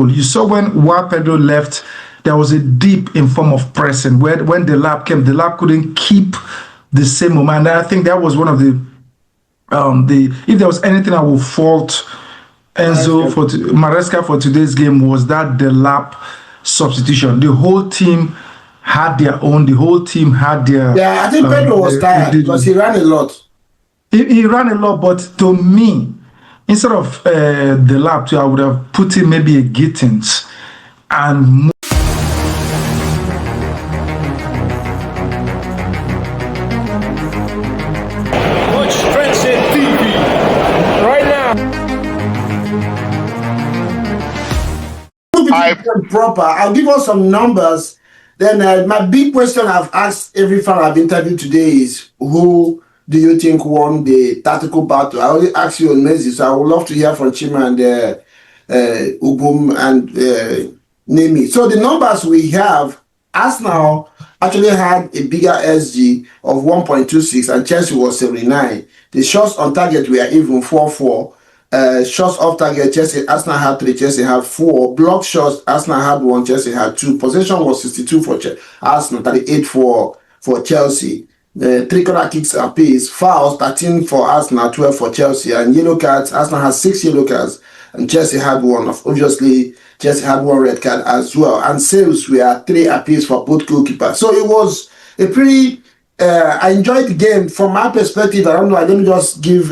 You saw when Pedro left, there was a dip in form of pressing. When the lap came, the lap couldn't keep the same moment. And I think that was one of the if there was anything I would fault Enzo for Maresca for today's game was that the lap substitution. The whole team had their own. The whole team had their. Yeah, I think Pedro was tired because he ran a lot. He ran a lot, but to me, instead of the lap, I would have put in maybe a Gittins and. Proper. I'll give us some numbers. Then my big question I've asked every fan I've interviewed today is, who do you think won the tactical battle? I only asked you on Messi, so I would love to hear from Chima and Ubum and Nemi. So the numbers we have, Arsenal actually had a bigger SG of 1.26 and Chelsea was 79. The shots on target were even 4-4. Shots off target, Arsenal had 3, Chelsea had 4. Block shots, Arsenal had 1, Chelsea had 2. Possession was 62 for Arsenal, 38 for Chelsea. 3 corner kicks apiece. Fouls, 13 for Arsenal, 12 for Chelsea. And yellow cards, Arsenal has 6 yellow cards and Chelsea had 1. Obviously, Chelsea had 1 red card as well. And saves were 3 apiece for both goalkeepers. So it was a pretty... I enjoyed the game. From my perspective, I don't know, let me just give...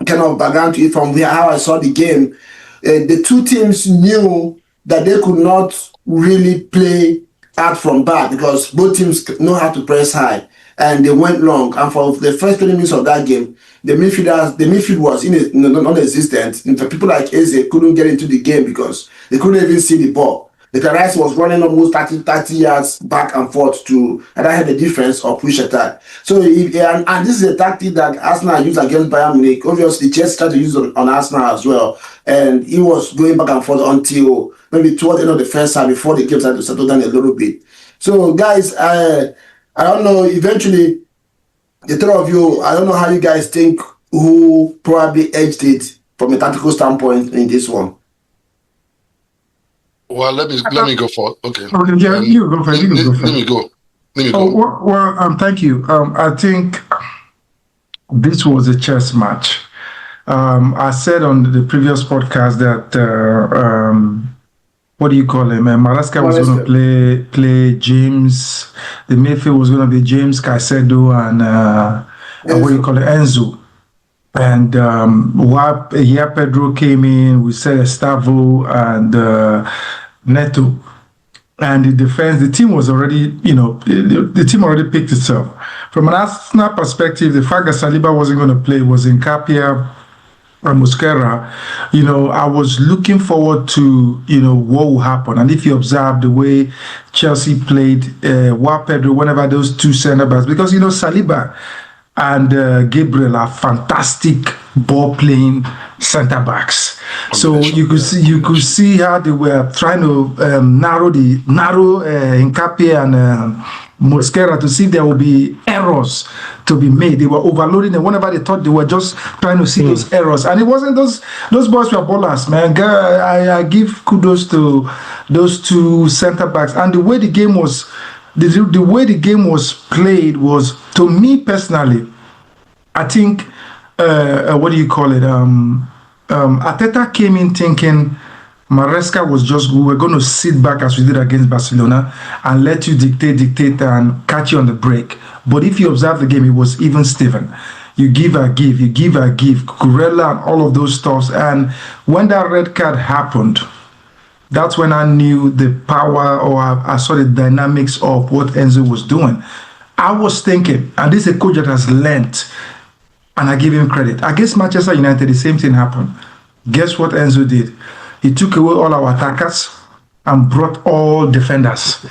kind of background to it from how I saw the game. The two teams knew that they could not really play out from back because both teams know how to press high, and they went long. And for the first 20 minutes of that game, the midfield was non-existent. In fact, people like Eze couldn't get into the game because they couldn't even see the ball. The Rice was running almost 30 yards back and forth to either have the defense or push attack. So, and this is a tactic that Arsenal used against Bayern Munich. Obviously, Chelsea tried to use it on Arsenal as well. And he was going back and forth until maybe towards the end of the first half before the game started to settle down a little bit. So, guys, I don't know, eventually, the three of you, I don't know how you guys think who probably edged it from a tactical standpoint in this one. Well, let me go for it. Okay. Yeah, you go first. Let me go. Well, thank you. I think this was a chess match. I said on the previous podcast that what do you call him? Maresca was going to play James. The midfield was going to be James, Caicedo, and what do you call it, Enzo. And Pedro came in, we said Estavo and Neto. And the defense, the team was already, the team already picked itself. From an Arsenal perspective, the fact that Saliba wasn't going to play was in Capia and Mosquera. I was looking forward to, what will happen. And if you observe the way Chelsea played, Pedro, whenever those two center-backs, because, Saliba and Gabriel are fantastic ball-playing center-backs. So you could see how they were trying to narrow Nkapie and Mosquera to see if there will be errors to be made. They were overloading them whenever they thought they were just trying to see those errors. And it wasn't those boys were ballers, man. I give kudos to those two center-backs. And the way the game was the way the game was played was, to me personally, I think, what do you call it? Arteta came in thinking Maresca was we were going to sit back as we did against Barcelona and let you dictate and catch you on the break. But if you observe the game, it was even Steven. You give a give, Cucurella and all of those stuffs. And when that red card happened, that's when I knew the power, or I saw the dynamics of what Enzo was doing. I was thinking, and this is a coach that has learnt, and I give him credit. Against Manchester United, the same thing happened. Guess what Enzo did? He took away all our attackers and brought all defenders.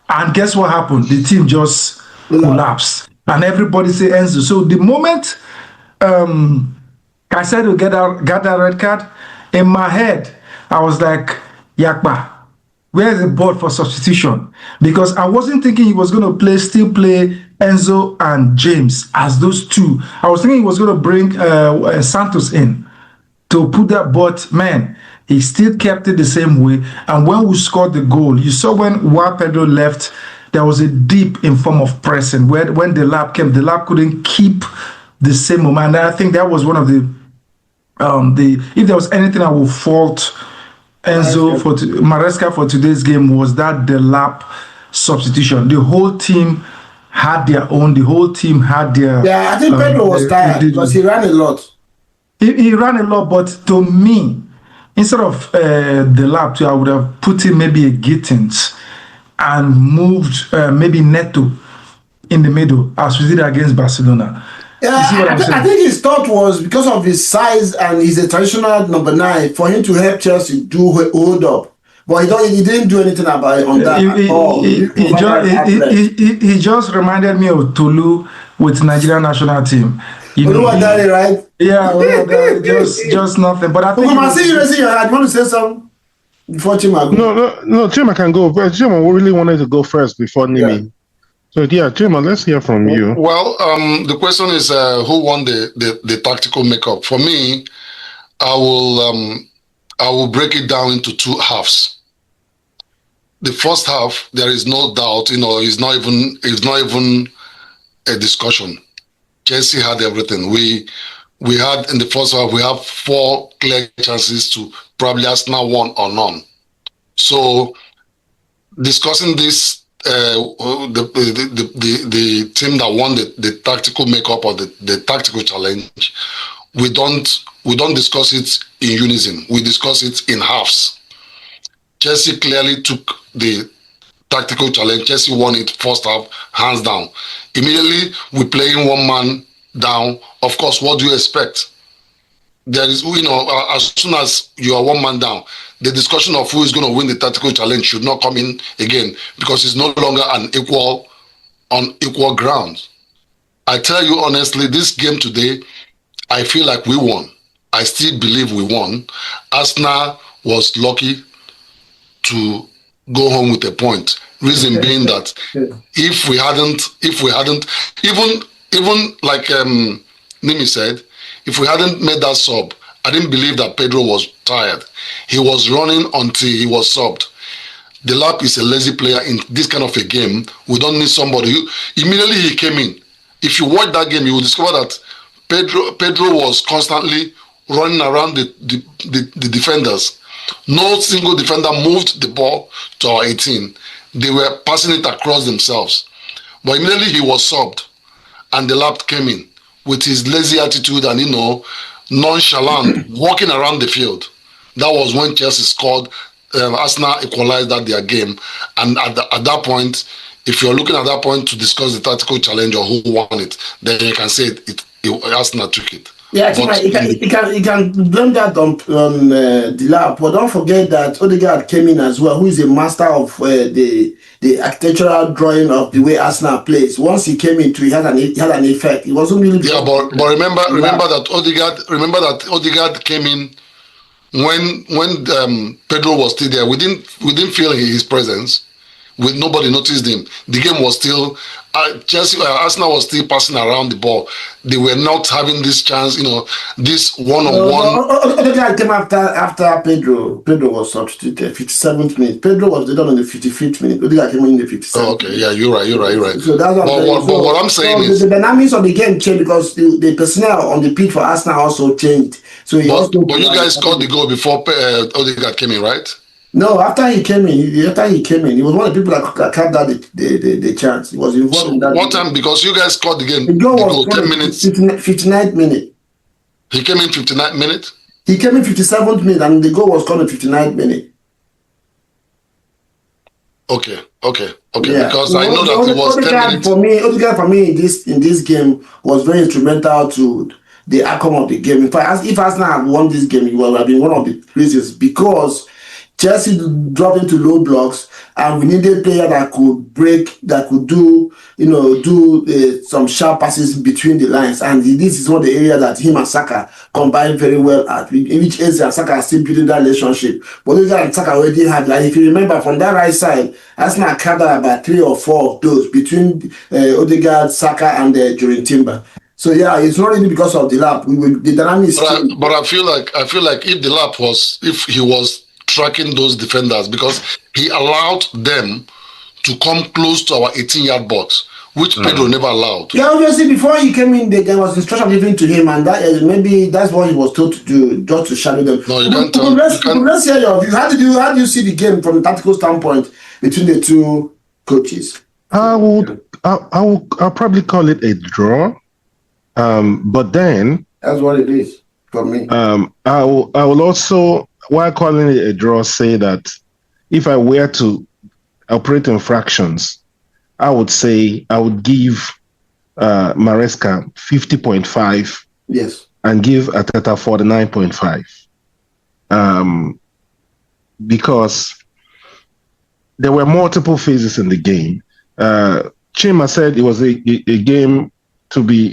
And guess what happened? The team just collapsed. And everybody say Enzo. So the moment Caicedo got that red card, in my head, I was like, Yakba, where's the board for substitution? Because I wasn't thinking he was going to still play Enzo and James as those two. I was thinking he was going to bring Santos in to put that, but man, He still kept it the same way. And when we scored the goal, you saw while Pedro left, there was a dip in form of pressing. When the lap came, the lap couldn't keep the same moment. And I think that was one of the if there was anything I would fault Maresca for today's game, was that the lap substitution. The whole team had their own. The whole team had their. Yeah, I think Pedro was tired because he ran a lot. He ran a lot, but to me, instead of the lap, I would have put in maybe a Gittins and moved maybe Neto in the middle, as we did against Barcelona. Yeah, I think his thought was because of his size and he's a traditional number 9 for him to help Chelsea do hold up. But he didn't do anything about it on that at all. He just reminded me of Tolu with Nigerian national team. You know what that is, right? Yeah, just nothing. But I think. I see you raising your hand. You want to say something before Chima go? No, Chima can go. But Chima really wanted to go first before Nimi. Yeah. So yeah, Chima, let's hear from you. Well, the question is who won the tactical makeup? For me, I will break it down into 2 halves. The first half, there is no doubt, it's not even a discussion. Chelsea had everything. We had in the first half, we have 4 clear chances to probably Arsenal 1 or none. So discussing this, the team that won the tactical makeup or the tactical challenge, we don't discuss it in unison. We discuss it in halves. Chelsea clearly took the tactical challenge. Chelsea won it first half, hands down. Immediately, we're playing 1 man down. Of course, what do you expect? There is, as soon as you are 1 man down, the discussion of who is going to win the tactical challenge should not come in again, because it's no longer on equal ground. I tell you honestly, this game today, I feel like we won. I still believe we won. Arsenal was lucky to go home with a point. Reason being that if we hadn't, even like Nimi said, if we hadn't made that sub, I didn't believe that Pedro was tired. He was running until he was subbed. The lap is a lazy player in this kind of a game. We don't need somebody who immediately he came in. If you watch that game, you will discover that Pedro was constantly running around the defenders. No single defender moved the ball to our 18. They were passing it across themselves. But immediately he was subbed, and the lap came in with his lazy attitude and nonchalant walking around the field. That was when Chelsea scored. Arsenal equalized their game, and at that point, if you're looking at that point to discuss the tactical challenge or who won it, then you can say Arsenal took it. Yeah, you can blame that on the lap, but don't forget that Odegaard came in as well, who is a master of the architectural drawing of the way Arsenal plays. Once he came into, he had an effect. It wasn't really. Yeah, but remember that Odegaard came in when Pedro was still there. We didn't feel his presence. Nobody noticed him. The game was still Arsenal was still passing around the ball. They were not having this chance, this one-on-one. Odegaard came after Pedro. Pedro was substituted 57th minute. Pedro was done on the 55th minute. Odegaard came in the 57th. Oh, okay, yeah, you're right. So that's what I'm saying is the dynamics of the game changed because the personnel on the pitch for Arsenal also changed. So but you guys scored the goal before Odegaard came in, right? No, after he came in, he was one of the people that carved out the chance. He was involved in that. What time? Because you guys scored the game. The goal was 10 minutes. 59th minute. He came in 59th minute? He came in 57th minute, and the goal was scored in 59th minute. Okay. Yeah. Because I know that it was 10 minutes. Odegaard for me in this game was very instrumental to the outcome of the game. In fact, if Arsenal had won this game, it would have been one of the reasons, because Chelsea dropped into low blocks, and we needed a player that could break, that could do some sharp passes between the lines. And this is one of the areas that him and Saka combined very well at, in which Eze and Saka are still building that relationship. But Eze and Saka already had, like, if you remember, from that right side, Arsenal carried out about 3 or 4 of those between Odegaard, Saka, and during Timber. So yeah, it's not really because of the lap. The dynamics. But I feel like if the lap was, if he was tracking those defenders, because he allowed them to come close to our 18-yard box, which Pedro never allowed. Yeah, obviously before he came in, there was instruction given to him, and that maybe that's what he was told to do, just to shadow them. No, you can't tell. Let's hear your view. How do you see the game from a tactical standpoint between the two coaches? I'll probably call it a draw. But then that's what it is for me. I will also, while calling it a draw, say that if I were to operate in fractions, I would say I would give Maresca 50.5. Yes. And give Arteta 49.5. Because there were multiple phases in the game. Chima said it was a game to be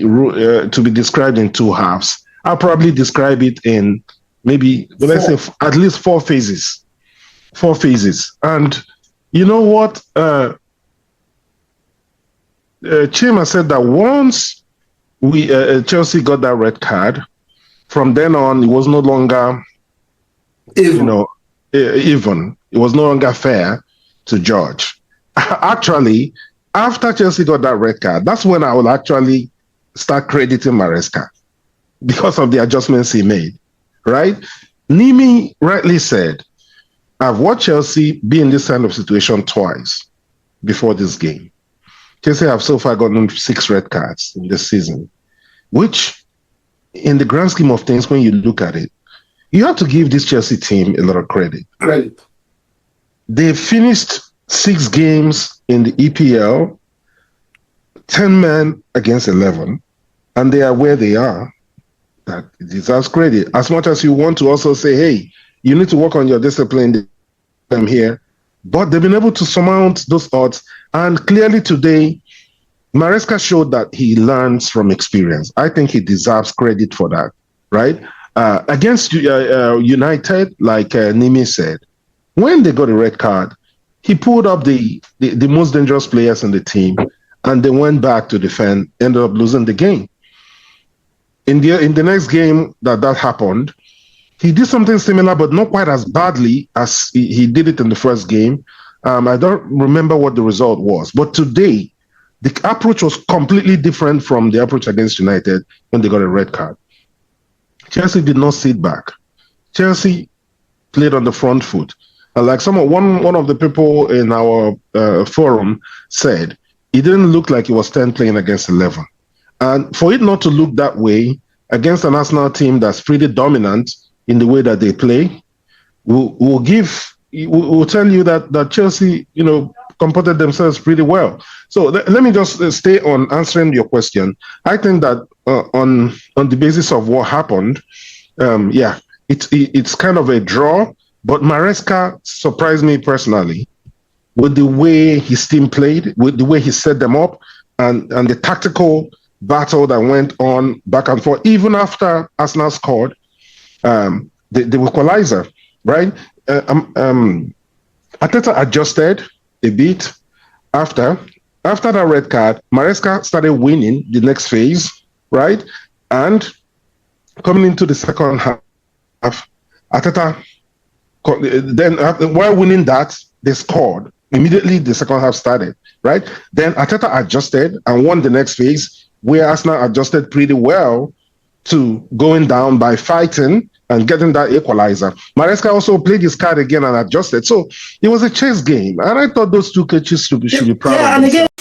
described in two halves. I'll probably describe it in maybe, let's say, at least four phases. And you know what? Chima said that once Chelsea got that red card, from then on, it was no longer even. It was no longer fair to judge. Actually, after Chelsea got that red card, that's when I will actually start crediting Maresca because of the adjustments he made, right? Nimi rightly said, I've watched Chelsea be in this kind of situation twice before this game. Chelsea have so far gotten 6 red cards in this season, which, in the grand scheme of things, when you look at it, you have to give this Chelsea team a lot of credit. They finished 6 games in the EPL, 10 men against 11, and they are where they are. That deserves credit. As much as you want to also say, hey, you need to work on your discipline here, but they've been able to surmount those odds. And clearly today, Maresca showed that he learns from experience. I think he deserves credit for that, right? Against United, like Nimi said, when they got a red card, he pulled up the most dangerous players in the team, and they went back to defend, ended up losing the game. In the next game that happened, he did something similar, but not quite as badly as he did it in the first game. I don't remember what the result was, but today, the approach was completely different from the approach against United when they got a red card. Chelsea did not sit back. Chelsea played on the front foot. And like one of the people in our forum said, it didn't look like it was 10 playing against 11. And for it not to look that way against an Arsenal team that's pretty dominant in the way that they play, we'll tell you that Chelsea, comported themselves pretty well. So let me just stay on answering your question. I think that on the basis of what happened, it's kind of a draw. But Maresca surprised me personally with the way his team played, with the way he set them up, and the tactical battle that went on back and forth, even after Arsenal scored the equalizer, right? Arteta adjusted a bit after that red card. Maresca started winning the next phase, right? And coming into the second half, Arteta, then while winning that, they scored. Immediately the second half started, right? Then Arteta adjusted and won the next phase, where Arsenal adjusted pretty well to going down by fighting and getting that equalizer. Maresca also played his card again and adjusted. So it was a chess game. And I thought those two coaches should be proud of themselves.